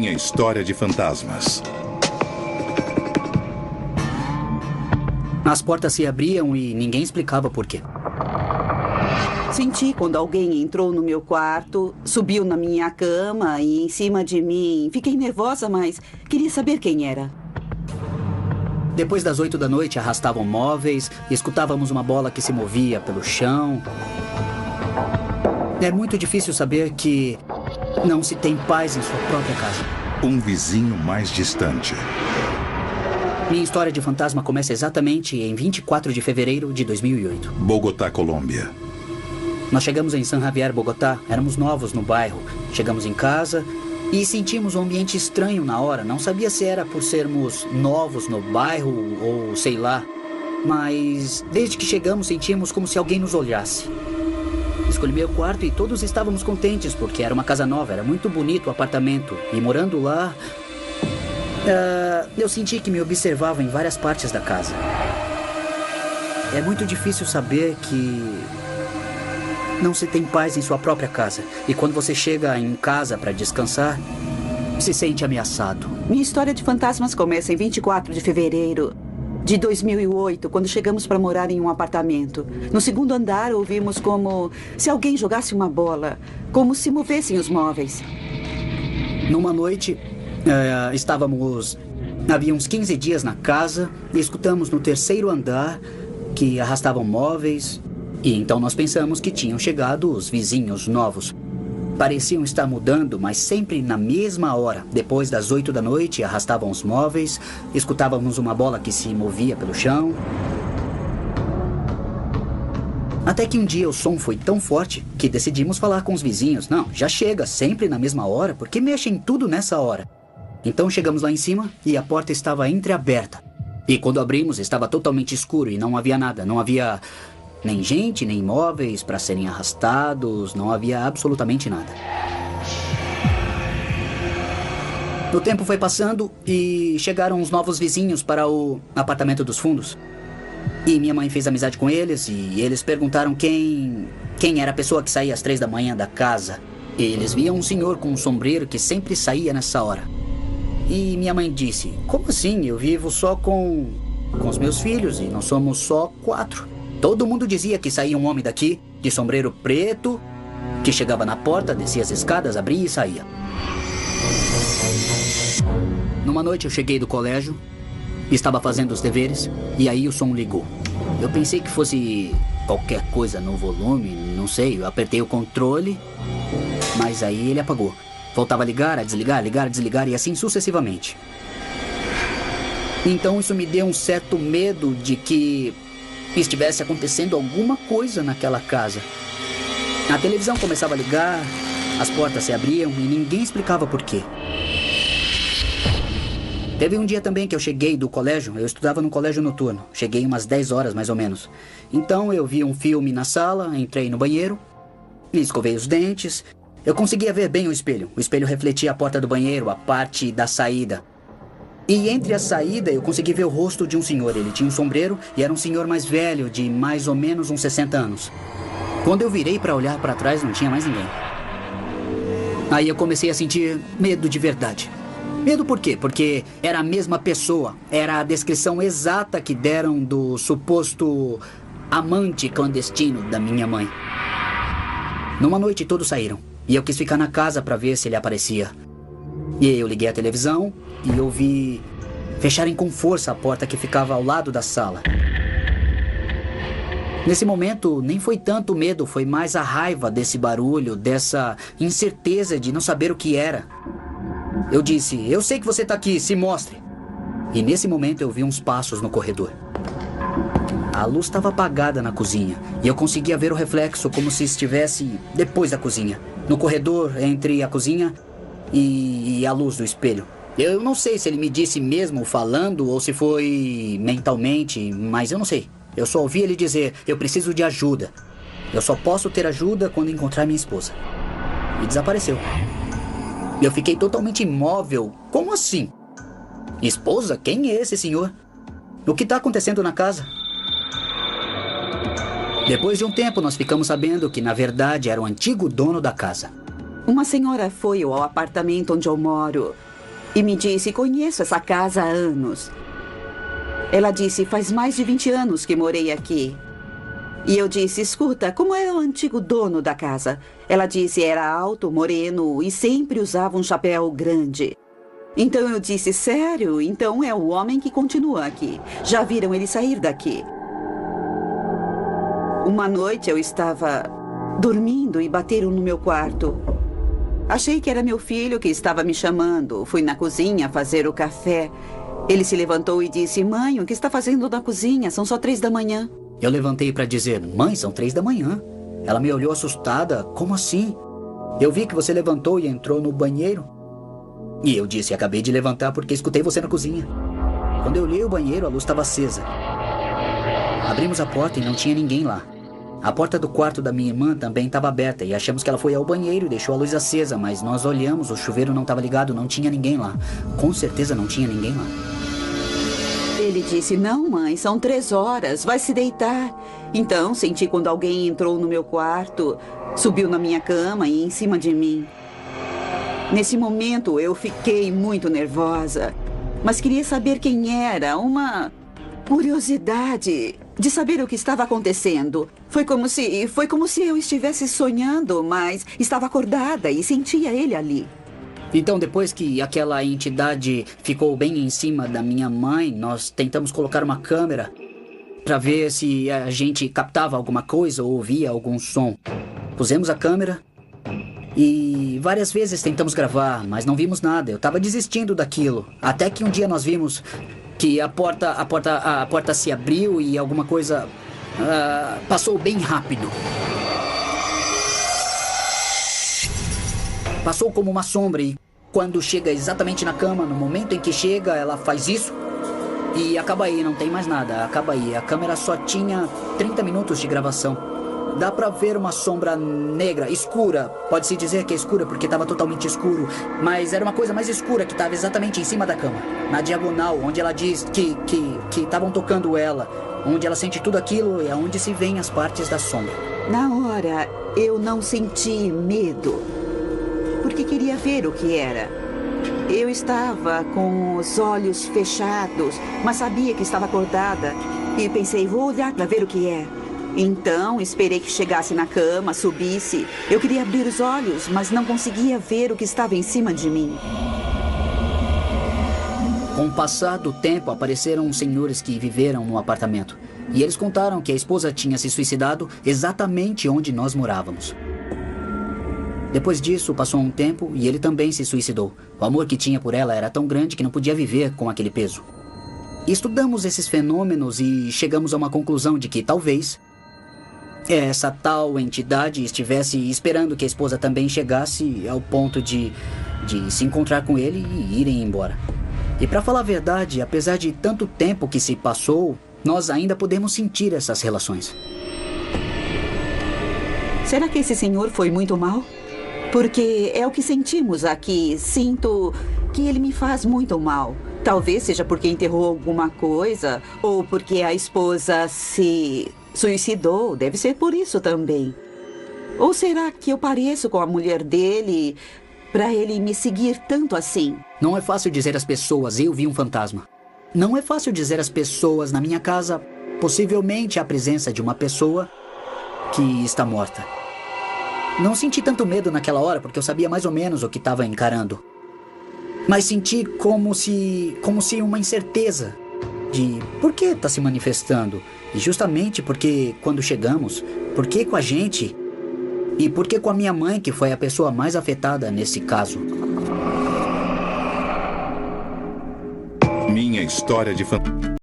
Minha História de Fantasmas. As portas se abriam e ninguém explicava por quê. Senti quando alguém entrou no meu quarto, subiu na minha cama e em cima de mim. Fiquei nervosa, mas queria saber quem era. Depois das 8 da noite, arrastavam móveis, escutávamos uma bola que se movia pelo chão. É muito difícil saber que não se tem paz em sua própria casa. Um vizinho mais distante. Minha história de fantasma começa exatamente em 24 de fevereiro de 2008. Bogotá, Colômbia. Nós chegamos em San Javier, Bogotá. Éramos novos no bairro. Chegamos em casa e sentimos um ambiente estranho na hora. Não sabia se era por sermos novos no bairro ou sei lá. Mas desde que chegamos sentimos como se alguém nos olhasse. Escolhi meu quarto e todos estávamos contentes porque era uma casa nova. Era muito bonito o apartamento. E morando lá, eu senti que me observavam em várias partes da casa. É muito difícil saber que não se tem paz em sua própria casa. E quando você chega em casa para descansar, se sente ameaçado. Minha história de fantasmas começa em 24 de fevereiro de 2008, quando chegamos para morar em um apartamento. No segundo andar, ouvimos como se alguém jogasse uma bola, como se movessem os móveis. Numa noite, havia uns 15 dias na casa e escutamos no terceiro andar que arrastavam móveis. E então nós pensamos que tinham chegado os vizinhos novos. Pareciam estar mudando, mas sempre na mesma hora. Depois das 8 da noite, arrastavam os móveis, escutávamos uma bola que se movia pelo chão. Até que um dia o som foi tão forte que decidimos falar com os vizinhos. Não, já chega, sempre na mesma hora, por que mexem tudo nessa hora? Então chegamos lá em cima e a porta estava entreaberta. E quando abrimos, estava totalmente escuro e não havia nada, não havia nem gente, nem móveis para serem arrastados, não havia absolutamente nada. O tempo foi passando e chegaram os novos vizinhos para o apartamento dos fundos. E minha mãe fez amizade com eles e eles perguntaram quem era a pessoa que saía às 3 da manhã da casa. E eles viam um senhor com um sombreiro que sempre saía nessa hora. E minha mãe disse, como assim? Eu vivo só com os meus filhos e nós somos só 4. Todo mundo dizia que saía um homem daqui, de sombreiro preto, que chegava na porta, descia as escadas, abria e saía. Numa noite eu cheguei do colégio, estava fazendo os deveres, e aí o som ligou. Eu pensei que fosse qualquer coisa no volume, não sei, eu apertei o controle, mas aí ele apagou. Voltava a ligar, a desligar, ligar, a desligar, e assim sucessivamente. Então isso me deu um certo medo de que estivesse acontecendo alguma coisa naquela casa. A televisão começava a ligar, as portas se abriam e ninguém explicava por quê. Teve um dia também que eu cheguei do colégio, eu estudava num colégio noturno. Cheguei umas 10 horas mais ou menos. Então eu vi um filme na sala, entrei no banheiro, escovei os dentes. Eu conseguia ver bem o espelho. O espelho refletia a porta do banheiro, a parte da saída. E entre a saída eu consegui ver o rosto de um senhor. Ele tinha um sombreiro e era um senhor mais velho, de mais ou menos uns 60 anos. Quando eu virei para olhar para trás, não tinha mais ninguém. Aí eu comecei a sentir medo de verdade. Medo por quê? Porque era a mesma pessoa. Era a descrição exata que deram do suposto amante clandestino da minha mãe. Numa noite todos saíram. E eu quis ficar na casa para ver se ele aparecia. E eu liguei a televisão e ouvi fecharem com força a porta que ficava ao lado da sala. Nesse momento, nem foi tanto medo, foi mais a raiva desse barulho, dessa incerteza de não saber o que era. Eu disse, eu sei que você está aqui, se mostre. E nesse momento eu vi uns passos no corredor. A luz estava apagada na cozinha e eu conseguia ver o reflexo como se estivesse depois da cozinha, no corredor entre a cozinha e a luz do espelho. Eu não sei se ele me disse mesmo falando ou se foi mentalmente, mas eu não sei. Eu só ouvi ele dizer, eu preciso de ajuda. Eu só posso ter ajuda quando encontrar minha esposa. E desapareceu. Eu fiquei totalmente imóvel. Como assim? Esposa? Quem é esse senhor? O que está acontecendo na casa? Depois de um tempo, nós ficamos sabendo que, na verdade, era o antigo dono da casa. Uma senhora foi ao apartamento onde eu moro e me disse: conheço essa casa há anos. Ela disse: faz mais de 20 anos que morei aqui. E eu disse: escuta, como é o antigo dono da casa? Ela disse: era alto, moreno e sempre usava um chapéu grande. Então eu disse: sério? Então é o homem que continua aqui. Já viram ele sair daqui? Uma noite eu estava dormindo e bateram no meu quarto. Achei que era meu filho que estava me chamando. Fui na cozinha fazer o café. Ele se levantou e disse: mãe, o que está fazendo na cozinha? São só 3 da manhã. Eu levantei para dizer: mãe, são 3 da manhã. Ela me olhou assustada. Como assim? Eu vi que você levantou e entrou no banheiro. E eu disse: acabei de levantar porque escutei você na cozinha. Quando eu olhei o banheiro, a luz estava acesa. Abrimos a porta e não tinha ninguém lá. A porta do quarto da minha irmã também estava aberta e achamos que ela foi ao banheiro e deixou a luz acesa, mas nós olhamos, o chuveiro não estava ligado, não tinha ninguém lá. Com certeza não tinha ninguém lá. Ele disse: não, mãe, são 3 horas, vai se deitar. Então senti quando alguém entrou no meu quarto, subiu na minha cama e em cima de mim. Nesse momento eu fiquei muito nervosa, mas queria saber quem era, uma curiosidade de saber o que estava acontecendo. Foi como se eu estivesse sonhando, mas estava acordada e sentia ele ali. Então, depois que aquela entidade ficou bem em cima da minha mãe, nós tentamos colocar uma câmera para ver se a gente captava alguma coisa ou ouvia algum som. Pusemos a câmera e várias vezes tentamos gravar, mas não vimos nada. Eu estava desistindo daquilo. Até que um dia nós vimos que a porta se abriu e alguma coisa passou bem rápido. Passou como uma sombra e quando chega exatamente na cama, no momento em que chega, ela faz isso e acaba aí, não tem mais nada, acaba aí. A câmera só tinha 30 minutos de gravação. Dá pra ver uma sombra negra, escura. Pode-se dizer que é escura porque estava totalmente escuro, mas era uma coisa mais escura que estava exatamente em cima da cama, na diagonal, onde ela diz que estavam tocando ela, onde ela sente tudo aquilo e é onde se vêem as partes da sombra. Na hora, eu não senti medo, porque queria ver o que era. Eu estava com os olhos fechados, mas sabia que estava acordada e pensei: vou olhar para ver o que é. Então, esperei que chegasse na cama, subisse. Eu queria abrir os olhos, mas não conseguia ver o que estava em cima de mim. Com o passar do tempo, apareceram senhores que viveram no apartamento. E eles contaram que a esposa tinha se suicidado exatamente onde nós morávamos. Depois disso, passou um tempo e ele também se suicidou. O amor que tinha por ela era tão grande que não podia viver com aquele peso. Estudamos esses fenômenos e chegamos a uma conclusão de que talvez essa tal entidade estivesse esperando que a esposa também chegasse ao ponto de se encontrar com ele e irem embora. E para falar a verdade, apesar de tanto tempo que se passou, nós ainda podemos sentir essas relações. Será que esse senhor foi muito mal? Porque é o que sentimos aqui. Sinto que ele me faz muito mal. Talvez seja porque enterrou alguma coisa ou porque a esposa se suicidou. Deve ser por isso também. Ou será que eu pareço com a mulher dele para ele me seguir tanto assim? Não é fácil dizer às pessoas: eu vi um fantasma. Não é fácil dizer às pessoas: na minha casa, possivelmente a presença de uma pessoa que está morta. Não senti tanto medo naquela hora porque eu sabia mais ou menos o que estava encarando. Mas senti como se uma incerteza de por que está se manifestando. E justamente porque quando chegamos, por que com a gente e por que com a minha mãe, que foi a pessoa mais afetada nesse caso. Minha história de fantasma.